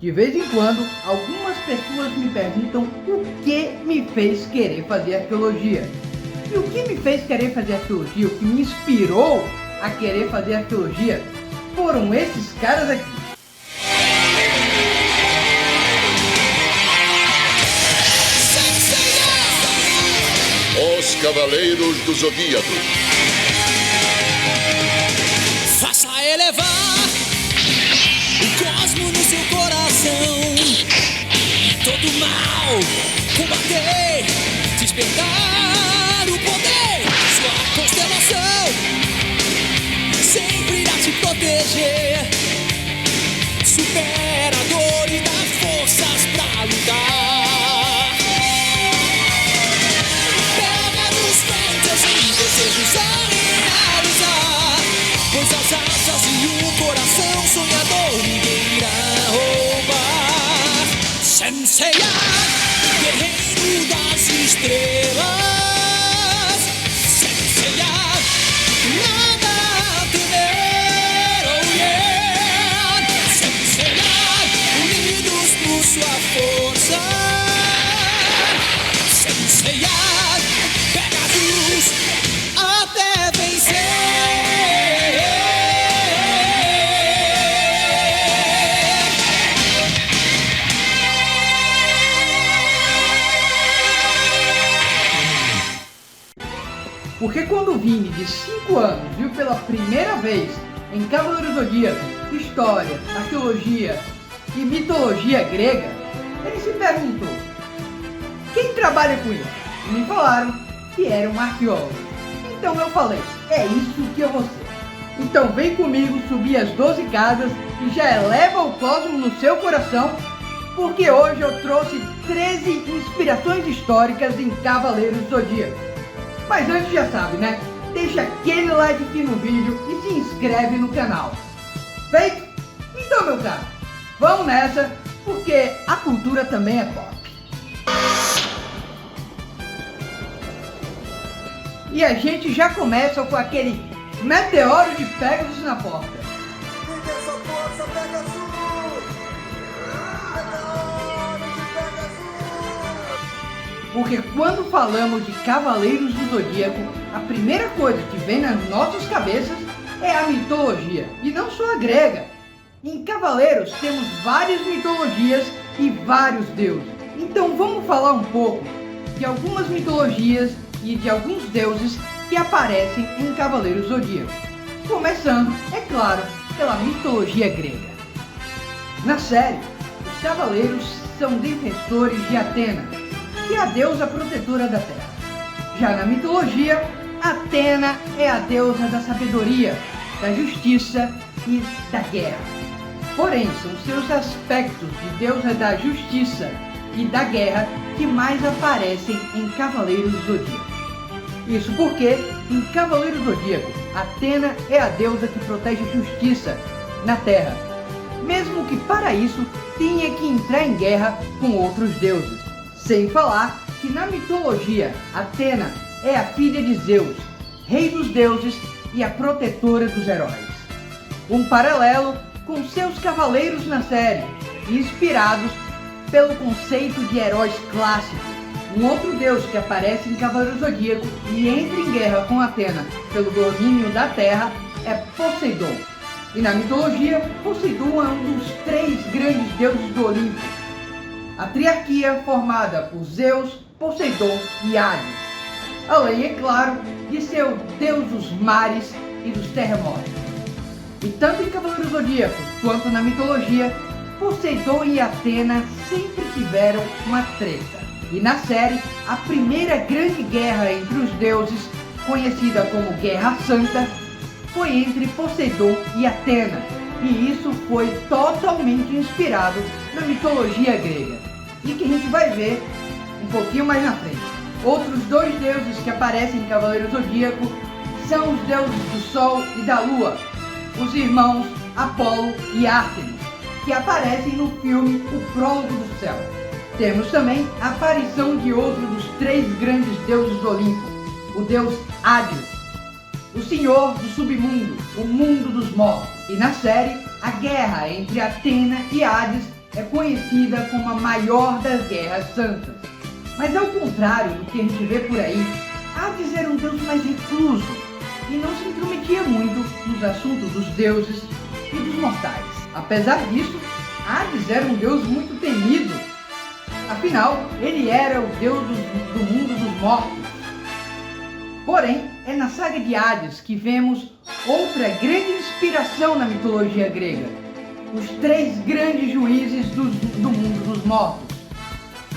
De vez em quando, algumas pessoas me perguntam o que me fez querer fazer arqueologia. E o que me fez querer fazer arqueologia, o que me inspirou a querer fazer arqueologia, foram esses caras aqui. Os Cavaleiros do Zodíaco. Faça elevar o cosmo no seu coração. Todo mal combater, despertar o poder. Sua constelação sempre irá te proteger. Supera a dor e dá forças pra lutar. Pega nos ventos e desejos a realizar, pois as asas e o coração sonhador ninguém irá roubar. Senseiya, guerreiro das estrelas. Senseiya, nada a temer, oh yeah. Senseiya, unidos por sua força. Senseiya, pegados até vencer. Porque quando o Vini, de 5 anos, viu pela primeira vez em Cavaleiros do Zodíaco história, arqueologia e mitologia grega, ele se perguntou: quem trabalha com isso? E me falaram que era um arqueólogo. Então eu falei: é isso que eu vou ser. Então vem comigo subir as 12 casas e já eleva o cosmo no seu coração, porque hoje eu trouxe 13 inspirações históricas em Cavaleiros do Zodíaco. Mas antes já sabe, né? Deixa aquele like aqui no vídeo e se inscreve no canal. Feito? Então, meu caro, vamos nessa, porque a cultura também é pop. E a gente já começa com aquele meteoro de Pegasus na porta. Fique essa força, Pegasus! Meteoro de Pegasus! Porque quando falamos de Cavaleiros do Zodíaco, a primeira coisa que vem nas nossas cabeças é a mitologia, e não só a grega. Em Cavaleiros temos várias mitologias e vários deuses. Então vamos falar um pouco de algumas mitologias e de alguns deuses que aparecem em Cavaleiros do Zodíaco. Começando, é claro, pela mitologia grega. Na série, os Cavaleiros são defensores de Atena, que é a deusa protetora da terra. Já na mitologia, Atena é a deusa da sabedoria, da justiça e da guerra. Porém, são seus aspectos de deusa da justiça e da guerra que mais aparecem em Cavaleiros do Zodíaco. Isso porque, em Cavaleiros do Zodíaco, Atena é a deusa que protege a justiça na terra, mesmo que para isso tenha que entrar em guerra com outros deuses. Sem falar que na mitologia, Atena é a filha de Zeus, rei dos deuses e a protetora dos heróis. Um paralelo com seus cavaleiros na série, inspirados pelo conceito de heróis clássicos. Um outro deus que aparece em Cavaleiros do Zodíaco e entra em guerra com Atena pelo domínio da terra é Poseidon. E na mitologia, Poseidon é um dos 3 grandes deuses do Olimpo. A triarquia formada por Zeus, Poseidon e Hades. Além, é claro, de ser o deus dos mares e dos terremotos. E tanto em Cavaleiros do Zodíaco quanto na mitologia, Poseidon e Atena sempre tiveram uma treta. E na série, a primeira grande guerra entre os deuses, conhecida como Guerra Santa, foi entre Poseidon e Atena. E isso foi totalmente inspirado na mitologia grega. E que a gente vai ver um pouquinho mais na frente. Outros 2 deuses que aparecem em Cavaleiros do Zodíaco são os deuses do Sol e da Lua, os irmãos Apolo e Ártemis, que aparecem no filme O Prólogo do Céu. Temos também a aparição de outro dos 3 grandes deuses do Olimpo, o deus Hades, o senhor do submundo, o mundo dos mortos. E na série, a guerra entre Atena e Hades é conhecida como a maior das guerras santas. Mas ao contrário do que a gente vê por aí, Hades era um deus mais recluso e não se intrometia muito nos assuntos dos deuses e dos mortais. Apesar disso, Hades era um deus muito temido. Afinal, ele era o deus do mundo dos mortos. Porém, é na saga de Hades que vemos outra grande inspiração na mitologia grega: os três grandes juízes do mundo dos mortos,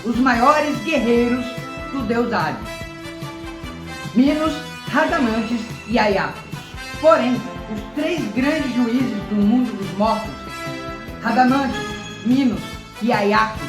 os maiores guerreiros do deus Hades: Minos, Radamantes e Aiacos. Porém, os três grandes juízes do mundo dos mortos, Radamantes, Minos e Aiacos,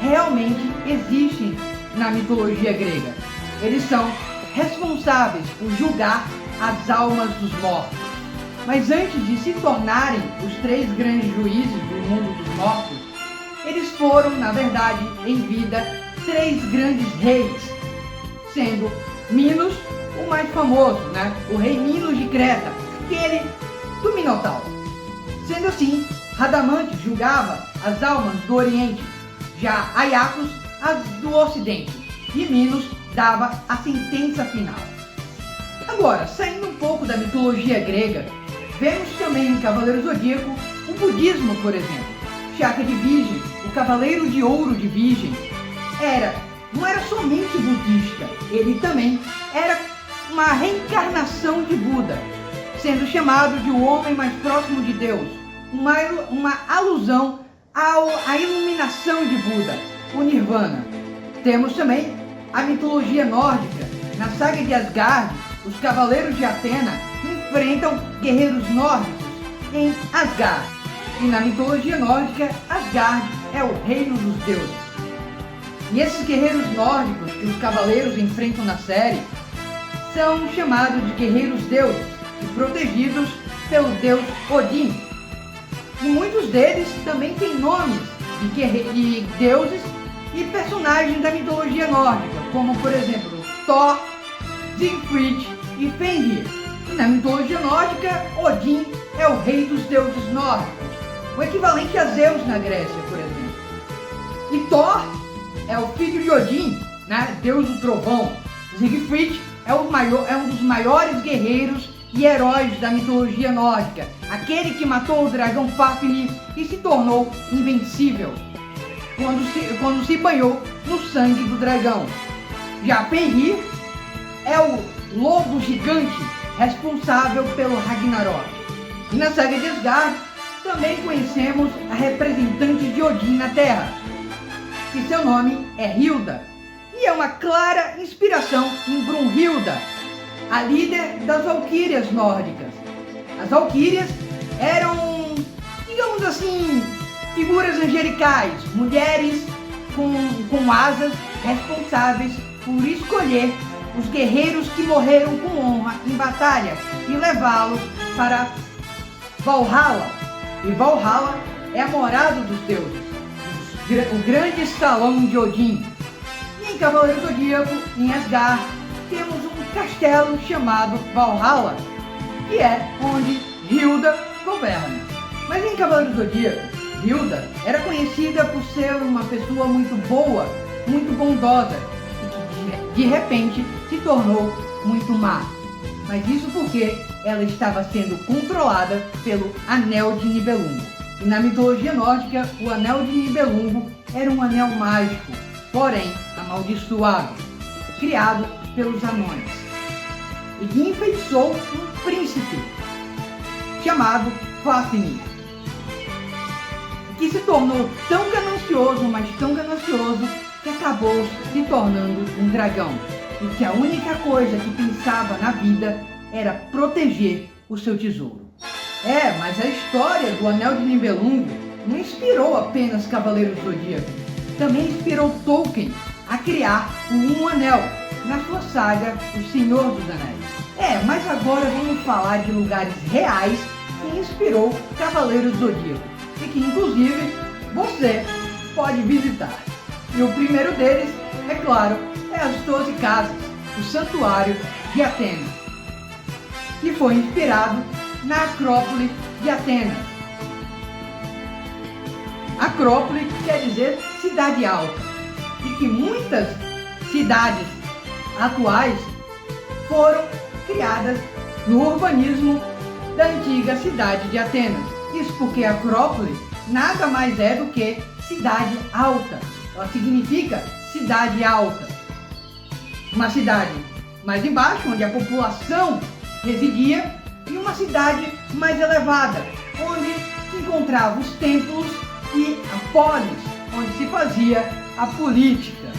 realmente existem na mitologia grega. Eles são responsáveis por julgar as almas dos mortos. Mas antes de se tornarem os três grandes juízes do mundo dos mortos, eles foram, na verdade, em vida, três grandes reis, sendo Minos o mais famoso, o rei Minos de Creta, aquele do Minotauro. Sendo assim, Radamantes julgava as almas do Oriente, já Aiacos as do Ocidente, e Minos dava a sentença final. Agora, saindo um pouco da mitologia grega, vemos também em Cavaleiro Zodíaco o budismo, por exemplo. Shaka de Virgem, o Cavaleiro de Ouro de Virgem, não era somente budista, ele também era uma reencarnação de Buda, sendo chamado de o homem mais próximo de Deus, uma alusão à iluminação de Buda, o Nirvana. Temos também a mitologia nórdica. Na saga de Asgard, os Cavaleiros de Atena enfrentam guerreiros nórdicos em Asgard. E na mitologia nórdica, Asgard é o reino dos deuses. E esses guerreiros nórdicos que os cavaleiros enfrentam na série são chamados de guerreiros deuses e protegidos pelo deus Odin. E muitos deles também têm nomes de deuses e personagens da mitologia nórdica, como por exemplo Thor, Siegfried e Fenrir. E na mitologia nórdica, Odin é o rei dos deuses nórdicos, o equivalente a Zeus na Grécia, por exemplo. E Thor é o filho de Odin, deus do trovão. Siegfried é um dos maiores guerreiros e heróis da mitologia nórdica, aquele que matou o dragão Fafnir e se tornou invencível quando se banhou no sangue do dragão. Já Fenrir é o lobo gigante responsável pelo Ragnarok. E na saga de Asgard também conhecemos a representante de Odin na Terra, que seu nome é Hilda, e é uma clara inspiração em Brunhilda, a líder das Valquírias nórdicas. As Valquírias eram, digamos assim, figuras angelicais, mulheres com asas responsáveis por escolher os guerreiros que morreram com honra em batalha e levá-los para Valhalla. E Valhalla é a morada dos deuses, o grande salão de Odin. E em Cavaleiro Zodíaco, em Asgard, temos um castelo chamado Valhalla, que é onde Hilda governa. Mas em Cavaleiro Zodíaco, Hilda era conhecida por ser uma pessoa muito boa, muito bondosa, e que de repente se tornou muito má. Mas isso porque ela estava sendo controlada pelo Anel de Nibelungo. E na mitologia nórdica, o Anel de Nibelungo era um anel mágico, porém amaldiçoado, criado pelos anões, e que enfeitiçou um príncipe chamado Fafnir, que se tornou tão ganancioso, mas tão ganancioso, que acabou se tornando um dragão, e que a única coisa que pensava na vida era proteger o seu tesouro. Mas a história do Anel de Nibelungo não inspirou apenas Cavaleiros do Zodíaco, também inspirou Tolkien a criar um anel na sua saga O Senhor dos Anéis. Mas agora vamos falar de lugares reais que inspirou Cavaleiros do Zodíaco e que inclusive você pode visitar. E o primeiro deles, é claro, é as 12 Casas, o Santuário de Atenas, que foi inspirado na Acrópole de Atenas. Acrópole quer dizer cidade alta, e que muitas cidades atuais foram criadas no urbanismo da antiga cidade de Atenas. Isso porque Acrópole nada mais é do que cidade alta. Ela significa cidade alta. Uma cidade mais embaixo, onde a população residia, e uma cidade mais elevada, onde se encontravam os templos e a polis, onde se fazia a política.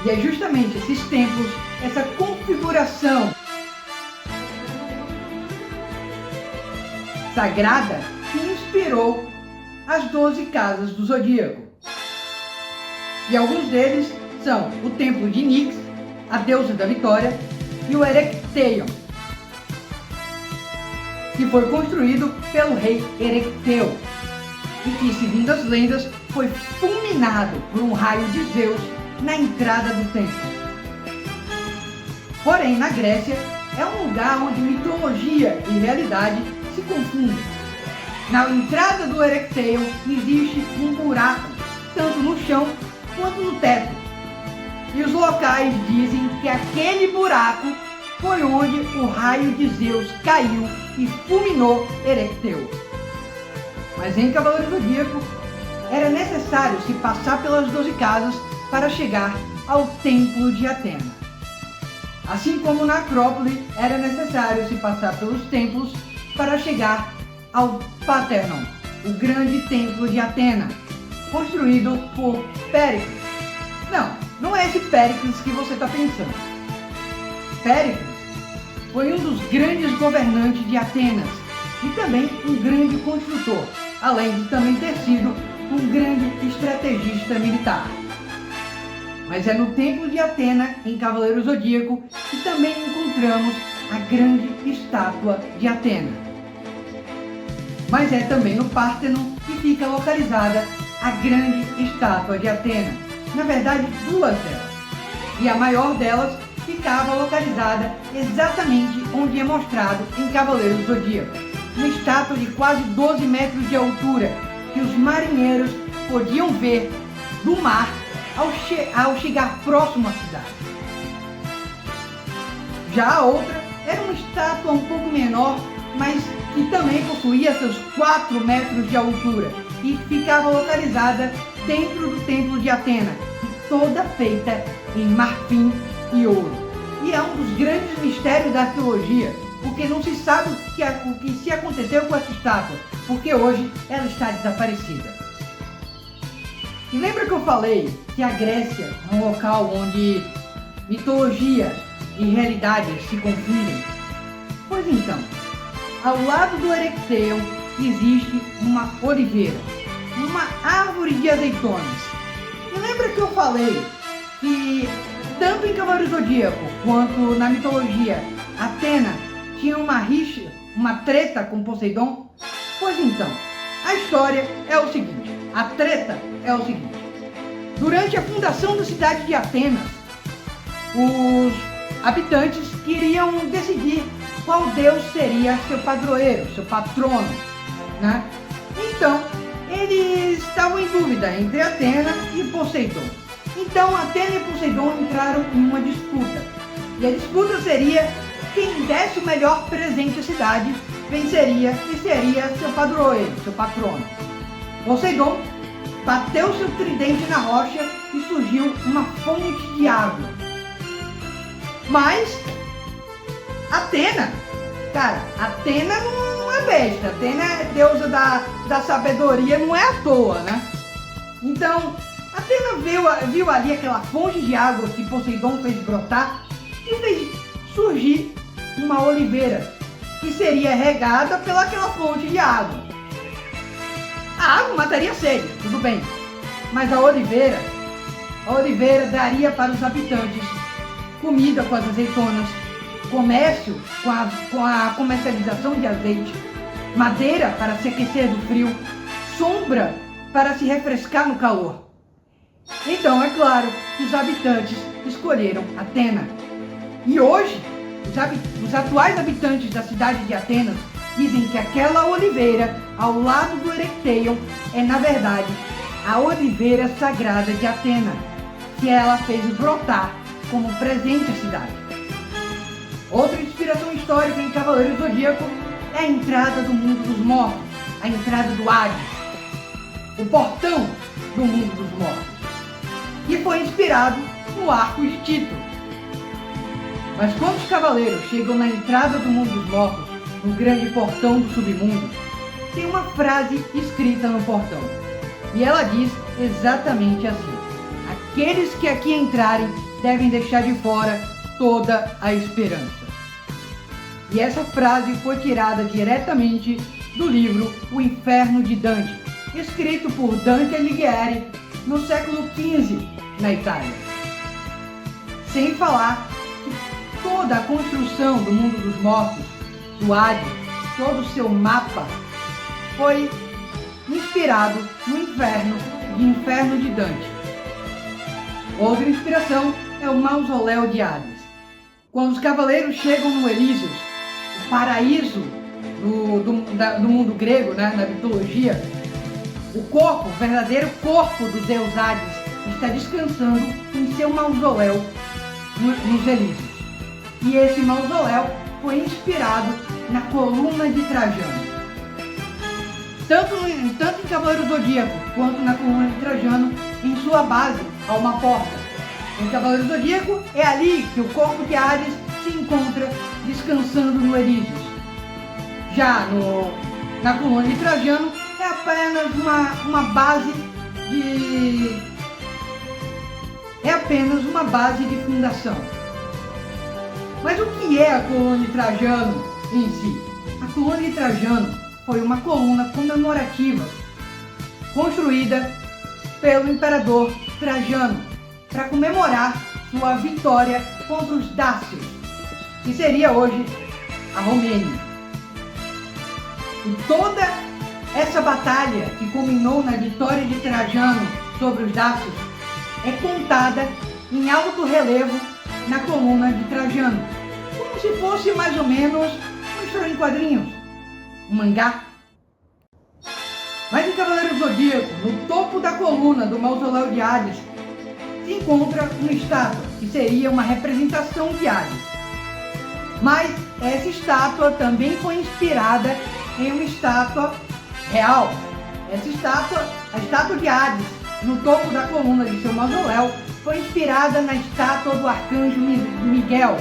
E é justamente esses templos, essa configuração sagrada que inspirou as 12 casas do Zodíaco. E alguns deles são o templo de Nix, a deusa da vitória, e o Erechtheion, que foi construído pelo rei Erecteu e que, segundo as lendas, foi fulminado por um raio de Zeus na entrada do templo. Porém, na Grécia, é um lugar onde mitologia e realidade se confundem. Na entrada do Erechtheion existe um buraco, tanto no chão quanto no teto. E os locais dizem que aquele buraco foi onde o raio de Zeus caiu e fulminou Erecteu. Mas em Cavaleiro do Zodíaco era necessário se passar pelas 12 casas para chegar ao Templo de Atena. Assim como na Acrópole era necessário se passar pelos templos para chegar ao Parthenon, o grande templo de Atena, construído por Péricles. Não é esse Péricles que você está pensando. Péricles foi um dos grandes governantes de Atenas e também um grande construtor, além de também ter sido um grande estrategista militar. Mas é no Templo de Atena, em Cavaleiro Zodíaco, que também encontramos a grande estátua de Atena. Mas é também no Parthenon que fica localizada a grande estátua de Atena. Na verdade, duas delas. E a maior delas ficava localizada exatamente onde é mostrado em Cavaleiro do Zodíaco. Uma estátua de quase 12 metros de altura, que os marinheiros podiam ver do mar ao chegar próximo à cidade. Já a outra era uma estátua um pouco menor, mas que também possuía seus 4 metros de altura e ficava localizada dentro do Templo de Atena, e toda feita em marfim e ouro. E é um dos grandes mistérios da arqueologia, porque não se sabe o que se aconteceu com essa estátua, porque hoje ela está desaparecida. E lembra que eu falei que a Grécia é um local onde mitologia e realidade se confundem? Pois então, ao lado do Erechtheion existe uma oliveira, uma árvore de azeitonas. E lembra que eu falei que tanto em Cavaleiro Zodíaco quanto na mitologia, Atena tinha uma rixa, uma treta com Poseidon? Pois então, a história é o seguinte, a treta é o seguinte. Durante a fundação da cidade de Atenas, os habitantes queriam decidir qual deus seria seu padroeiro, seu patrono, né? Então, eles estavam em dúvida entre Atena e Poseidon. Então, Atena e Poseidon entraram em uma disputa. E a disputa seria quem desse o melhor presente à cidade venceria e seria seu padroeiro, seu patrono. Poseidon bateu seu tridente na rocha e surgiu uma fonte de água. Mas Atena, Atena não é besta, Atena é deusa da sabedoria, não é à toa, né? Então, Atena viu ali aquela fonte de água que Poseidon fez brotar e fez surgir uma oliveira que seria regada pelaquela fonte de água. A água mataria a sede, tudo bem, mas a oliveira daria para os habitantes comida com as azeitonas, comércio com a comercialização de azeite, madeira para se aquecer do frio, sombra para se refrescar no calor. Então é claro que os habitantes escolheram Atena. E hoje, os atuais habitantes da cidade de Atenas dizem que aquela oliveira ao lado do Erecteion é, na verdade, a oliveira sagrada de Atena, que ela fez brotar como presente à cidade. Outra inspiração histórica em Cavaleiro do Zodíaco é a entrada do mundo dos mortos, a entrada do Hades, o portão do mundo dos mortos, e foi inspirado no arco Estito. Mas quando os cavaleiros chegam na entrada do mundo dos mortos, no grande portão do submundo, tem uma frase escrita no portão, e ela diz exatamente assim: aqueles que aqui entrarem devem deixar de fora toda a esperança. E essa frase foi tirada diretamente do livro O Inferno de Dante, escrito por Dante Alighieri no século XV na Itália. Sem falar que toda a construção do mundo dos mortos, do Hades, todo o seu mapa, foi inspirado no Inferno de Dante. Outra inspiração é o Mausoléu de Hades. Quando os cavaleiros chegam no Elísios, o paraíso do mundo grego, né, na mitologia, o verdadeiro corpo do deus Hades está descansando em seu mausoléu nos Elísios. E esse mausoléu foi inspirado na coluna de Trajano. Tanto em Cavaleiro Zodíaco quanto na coluna de Trajano, em sua base há uma porta. Em Cavaleiro Zodíaco é ali que o corpo de Hades se encontra descansando no Elísios. Já na coluna de Trajano é apenas uma base de fundação. Mas o que é a coluna de Trajano em si? A coluna de Trajano foi uma coluna comemorativa construída pelo imperador Trajano para comemorar sua vitória contra os Dácios, que seria hoje a Romênia. E toda essa batalha que culminou na vitória de Trajano sobre os Dácios é contada em alto relevo na coluna de Trajano, como se fosse mais ou menos uma história em quadrinhos, um mangá. Mas em Cavaleiro Zodíaco, no topo da coluna do Mausoléu de Hades, se encontra uma estátua, que seria uma representação de Hades. Mas essa estátua também foi inspirada em uma estátua real. Essa estátua, a estátua de Hades, no topo da coluna de seu mausoléu, foi inspirada na estátua do arcanjo Miguel,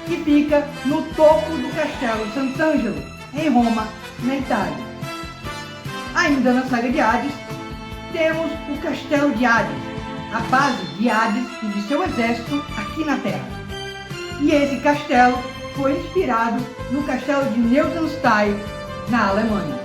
que fica no topo do Castelo Sant'Angelo, em Roma, na Itália. Ainda na saga de Hades, temos o Castelo de Hades, a base de Hades e de seu exército aqui na Terra. E esse castelo foi inspirado no castelo de Neuschwanstein, na Alemanha,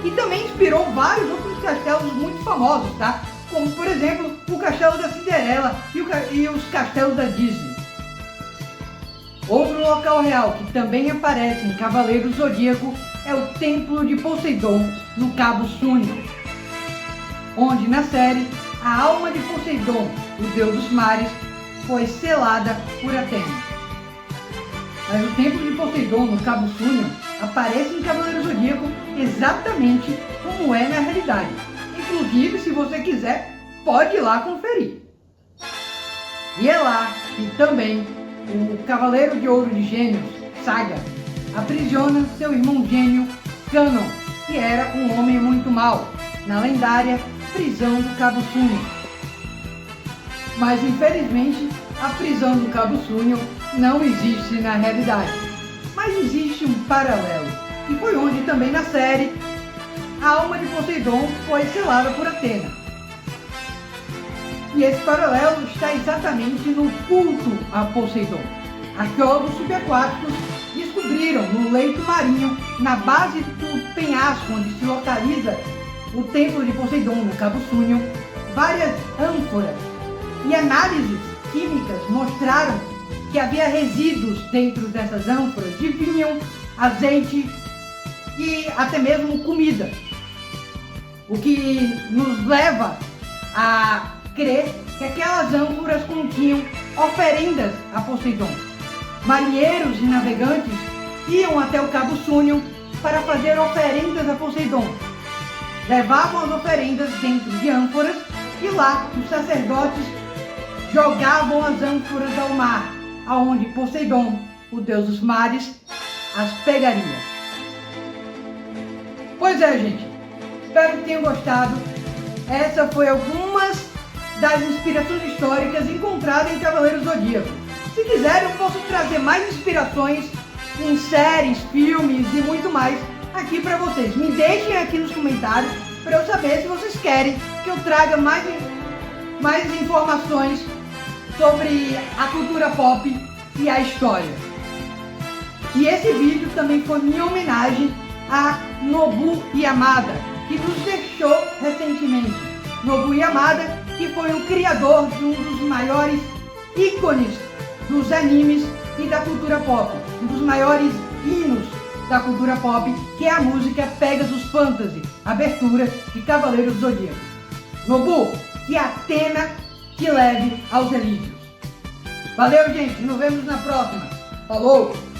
que também inspirou vários outros castelos muito famosos, tá? Como, por exemplo, o Castelo da Cinderela e os castelos da Disney. Outro local real que também aparece em Cavaleiro Zodíaco é o Templo de Poseidon, no Cabo Súnio, onde na série a alma de Poseidon, o deus dos mares, foi selada por Atena. Mas o Templo de Poseidon, no Cabo Súnio, aparece em Cavaleiro Zodíaco exatamente como é na realidade. Inclusive, se você quiser, pode ir lá conferir. E é lá que também o Cavaleiro de Ouro de Gêmeos, Saga, aprisiona seu irmão gêmeo, Canon, que era um homem muito mau, na lendária prisão do Cabo Súnio. Mas infelizmente, a prisão do Cabo Súnio não existe na realidade. Mas existe um paralelo, que foi onde também na série a alma de Poseidon foi selada por Atena. E esse paralelo está exatamente no culto a Poseidon. Arqueólogos subaquáticos descobriram no leito marinho, na base do penhasco onde se localiza o Templo de Poseidon, no Cabo Súnio, várias ânforas. E análises químicas mostraram que havia resíduos dentro dessas ânforas de vinho, azeite e até mesmo comida. O que nos leva a crer que aquelas ânforas continham oferendas a Poseidon. Marinheiros e navegantes iam até o Cabo Súnio para fazer oferendas a Poseidon. Levavam as oferendas dentro de ânforas e lá os sacerdotes jogavam as ânforas ao mar, aonde Poseidon, o deus dos mares, as pegaria. Pois é, gente, espero que tenham gostado. Essa foi algumas das inspirações históricas encontradas em Cavaleiros do Zodíaco. Se quiserem, eu posso trazer mais inspirações em séries, filmes e muito mais aqui para vocês. Me deixem aqui nos comentários para eu saber se vocês querem que eu traga mais informações sobre a cultura pop e a história. E esse vídeo também foi minha homenagem a Nobu Yamada, que nos deixou recentemente. Nobu Yamada, que foi o criador de um dos maiores ícones dos animes e da cultura pop, um dos maiores hinos da cultura pop, que é a música Pegasus Fantasy, abertura de Cavaleiros do Zodíaco. Nobu, que Atena te leve aos Elísios. Valeu, gente, nos vemos na próxima. Falou!